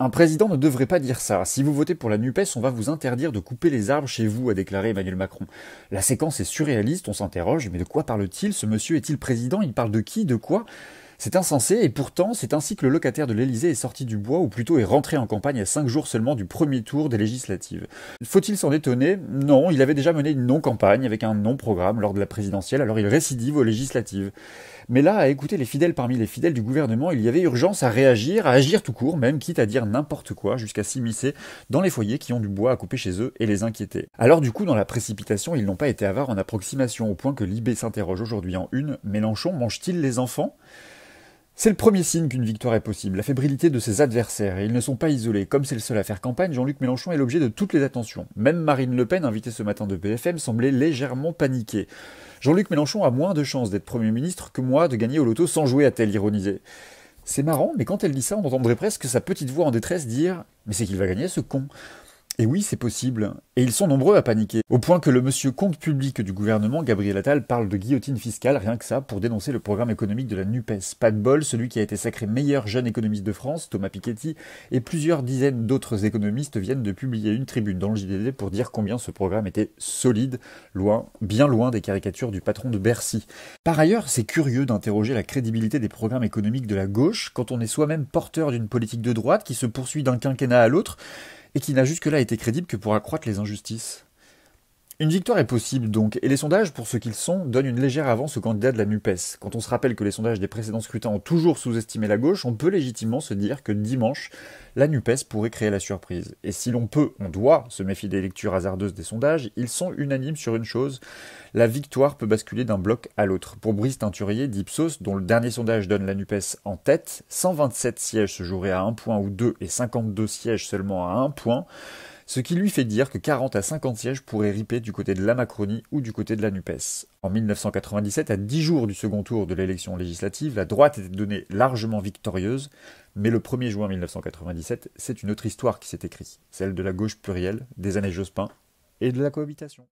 Un président ne devrait pas dire ça. Si vous votez pour la NUPES, on va vous interdire de couper les arbres chez vous, a déclaré Emmanuel Macron. La séquence est surréaliste, on s'interroge, mais de quoi parle-t-il? Ce monsieur est-il président? Il parle de qui? De quoi? C'est insensé, et pourtant, c'est ainsi que le locataire de l'Élysée est sorti du bois, ou plutôt est rentré en campagne à 5 jours seulement du premier tour des législatives. Faut-il s'en étonner? Non, il avait déjà mené une non-campagne avec un non-programme lors de la présidentielle, alors il récidive aux législatives. Mais là, à écouter les fidèles parmi les fidèles du gouvernement, il y avait urgence à réagir, à agir tout court, même quitte à dire n'importe quoi, jusqu'à s'immiscer dans les foyers qui ont du bois à couper chez eux et les inquiéter. Alors du coup, dans la précipitation, ils n'ont pas été avares en approximation, au point que Libé s'interroge aujourd'hui en une, Mélenchon mange-t-il les enfants? C'est le premier signe qu'une victoire est possible, la fébrilité de ses adversaires, et ils ne sont pas isolés. Comme c'est le seul à faire campagne, Jean-Luc Mélenchon est l'objet de toutes les attentions. Même Marine Le Pen, invitée ce matin de BFM, semblait légèrement paniquée. Jean-Luc Mélenchon a moins de chances d'être Premier ministre que moi de gagner au loto sans jouer, a-t-elle ironisé. C'est marrant, mais quand elle dit ça, on entendrait presque sa petite voix en détresse dire « Mais c'est qu'il va gagner, ce con !» Et oui, c'est possible. Et ils sont nombreux à paniquer. Au point que le monsieur compte public du gouvernement, Gabriel Attal, parle de guillotine fiscale, rien que ça, pour dénoncer le programme économique de la NUPES. Pas de bol, celui qui a été sacré meilleur jeune économiste de France, Thomas Piketty, et plusieurs dizaines d'autres économistes viennent de publier une tribune dans le JDD pour dire combien ce programme était solide, loin, bien loin des caricatures du patron de Bercy. Par ailleurs, c'est curieux d'interroger la crédibilité des programmes économiques de la gauche quand on est soi-même porteur d'une politique de droite qui se poursuit d'un quinquennat à l'autre, et qui n'a jusque-là été crédible que pour accroître les injustices. Une victoire est possible donc, et les sondages, pour ce qu'ils sont, donnent une légère avance au candidat de la NUPES. Quand on se rappelle que les sondages des précédents scrutins ont toujours sous-estimé la gauche, on peut légitimement se dire que dimanche, la NUPES pourrait créer la surprise. Et si l'on peut, on doit, se méfier des lectures hasardeuses des sondages, ils sont unanimes sur une chose, la victoire peut basculer d'un bloc à l'autre. Pour Brice Teinturier d'Ipsos, dont le dernier sondage donne la NUPES en tête, 127 sièges se joueraient à 1 point ou 2 et 52 sièges seulement à 1 point, ce qui lui fait dire que 40 à 50 sièges pourraient riper du côté de la Macronie ou du côté de la NUPES. En 1997, à 10 jours du second tour de l'élection législative, la droite était donnée largement victorieuse, mais le 1er juin 1997, c'est une autre histoire qui s'est écrite, celle de la gauche plurielle, des années Jospin et de la cohabitation.